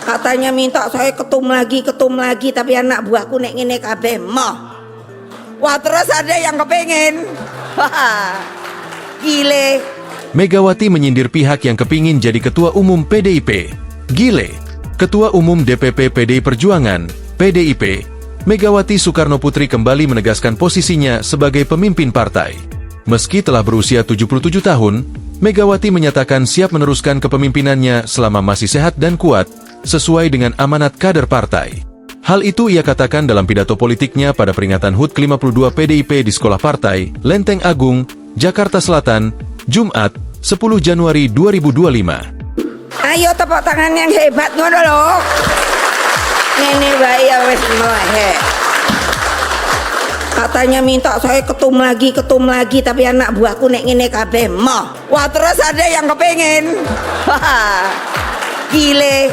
Katanya minta saya ketum lagi, tapi anak buahku nek ngene kabeh moh. Wah, terus ada yang kepengen. Wah, gile. Megawati menyindir pihak yang kepingin jadi Ketua Umum PDIP. Gile. Ketua Umum DPP PDI Perjuangan, PDIP, Megawati Soekarno Putri kembali menegaskan posisinya sebagai pemimpin partai. Meski telah berusia 77 tahun, Megawati menyatakan siap meneruskan kepemimpinannya selama masih sehat dan kuat, sesuai dengan amanat kader partai. Hal itu ia katakan dalam pidato politiknya pada peringatan HUT ke-52 PDIP di Sekolah Partai, Lenteng Agung, Jakarta Selatan, Jumat, 10 Januari 2025. Ayo tepuk tangan yang hebat ngono lho. Ngene wae ya wis mohe. Katanya minta saya ketum lagi, tapi anak buahku nek ngene kabeh moh. Wah, terus ada yang kepengen. Wah, gile.